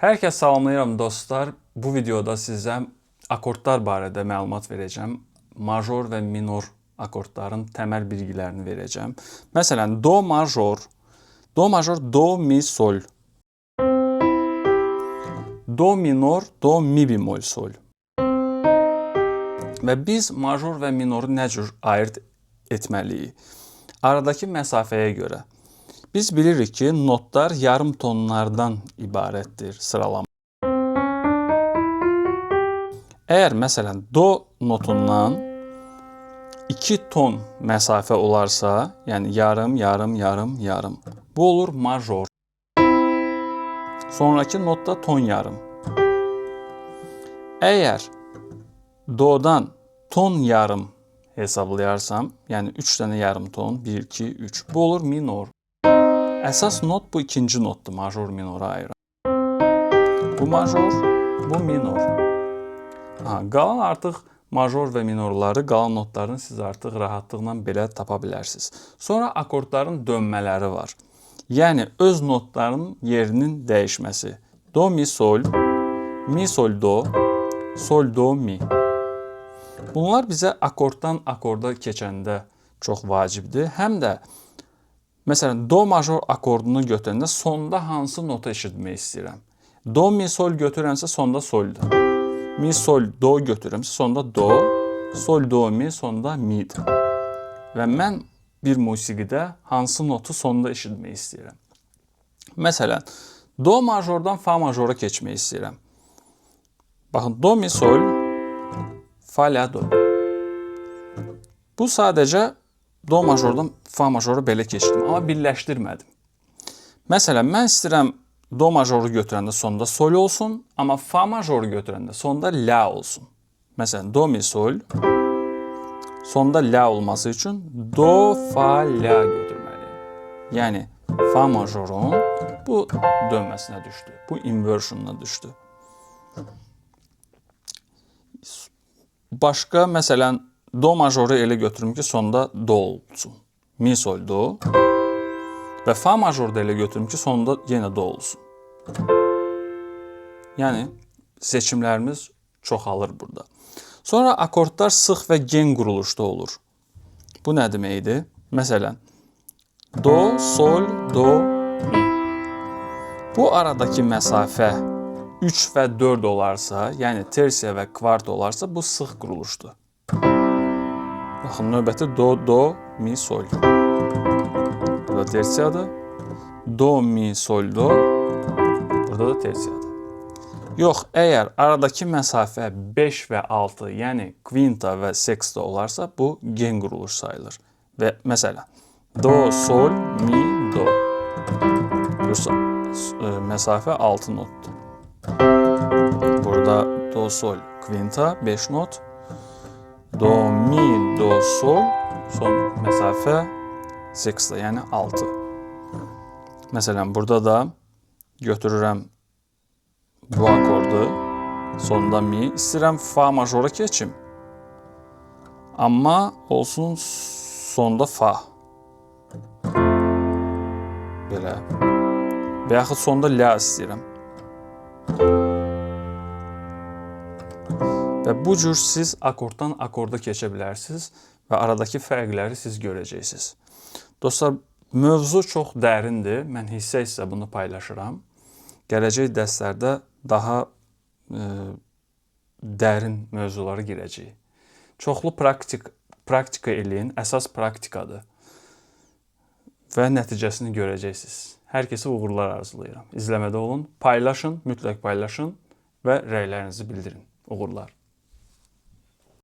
Hər kəs salamlayıram dostlar. Bu videoda sizə akordlar barədə məlumat verəcəm. Major və minor akordların təməl bilgilərini verəcəm. Məsələn, do major, do, mi, sol. Do minor, do, mi bemol, sol. Və biz major və minoru nə cür ayırt etməliyik? Aradakı məsafəyə görə. Biz bilirik ki, notlar yarım tonlardan ibarətdir sıralama. Əgər məsələn do notundan 2 ton məsafə olarsa, yəni yarım, yarım, yarım, yarım. Bu olur major. Sonraki notda ton yarım. Əgər do'dan ton yarım hesablayarsam, yəni 3 dənə yarım ton, 1, 2, 3. Bu olur minor. Əsas not bu ikinci notdur, major minora ayıran. Bu major, bu minor. Qalan artıq major və minorları, qalan notlarını siz artıq rahatlıqla belə tapa bilərsiniz. Sonra akordların dönmələri var. Yəni öz notların yerinin dəyişməsi. Do, mi, sol, mi, sol, do, mi. Bunlar bizə akorddan akorda keçəndə çox vacibdir. Həm də məsələn, do major akordunu götürəndə sonda hansı nota eşitmək istəyirəm? Do, mi, sol götürəmsə sonda soldur. Mi, sol, do götürəmsə sonda do, sol, do, mi, sonda mi'dir. Və mən bir musiqidə hansı notu sonda eşitmək istəyirəm? Məsələn, do majordan fa majora keçmək istəyirəm. Baxın, do, mi, sol, fa, la, do. Bu sadəcə do majordan fa majora belə keçdim, amma birləşdirmədim. Məsələn, mən istəyirəm do majoru götürəndə sonda sol olsun, amma fa majoru götürəndə sonda la olsun. Məsələn, do, mi, sol, sonda la olması üçün do, fa, la götürməliyim. Yəni, fa majorun bu dönməsinə düşdü, bu inversionuna düşdü. Başqa, məsələn, do majoru elə götürüm ki, sonda do olsun. Mi, sol, do. Və fa majorda elə götürüm ki, sonda yenə do olsun. Yəni, seçimlərimiz çoxalır burada. Sonra akordlar sıx və gen quruluşda olur. Bu nə deməkdir? Məsələn, do, sol, do, mi. Bu aradakı məsafə 3 və 4 olarsa, yəni tersiya və kvart olarsa, bu sıx quruluşdur. Baxın, növbəti do, mi, sol. Burada tersiyadır. Do, mi, sol, do. Burada da tersiyadır. Yox, əgər aradakı məsafə 5 və 6, yəni kvinta və seksta olarsa, bu gen quruluş sayılır. Və məsələn, do, sol, mi, do. Məsafə 6 notdur. Burada do, sol, kvinta 5 not. Do, mi, do, sol, son məsafə seksta, yəni 6. Məsələn, burada da götürürəm bu akordu, sonda mi, istəyirəm fa majora keçim. Amma olsun sonda fa. Belə. Və yaxud sonda la istəyirəm. Və bu cür siz akorddan akorda keçə bilərsiniz və aradakı fərqləri siz görəcəksiniz. Dostlar, mövzu çox dərindir. Mən hissə-hissə bunu paylaşıram. Gələcək dərslərdə daha dərin mövzulara girəcəyik. Çoxlu praktika eləyin, əsas praktikadır. Və nəticəsini görəcəksiniz. Hər kəsə uğurlar arzulayıram. İzləmədə olun, paylaşın, mütləq paylaşın və rəylərinizi bildirin. Uğurlar.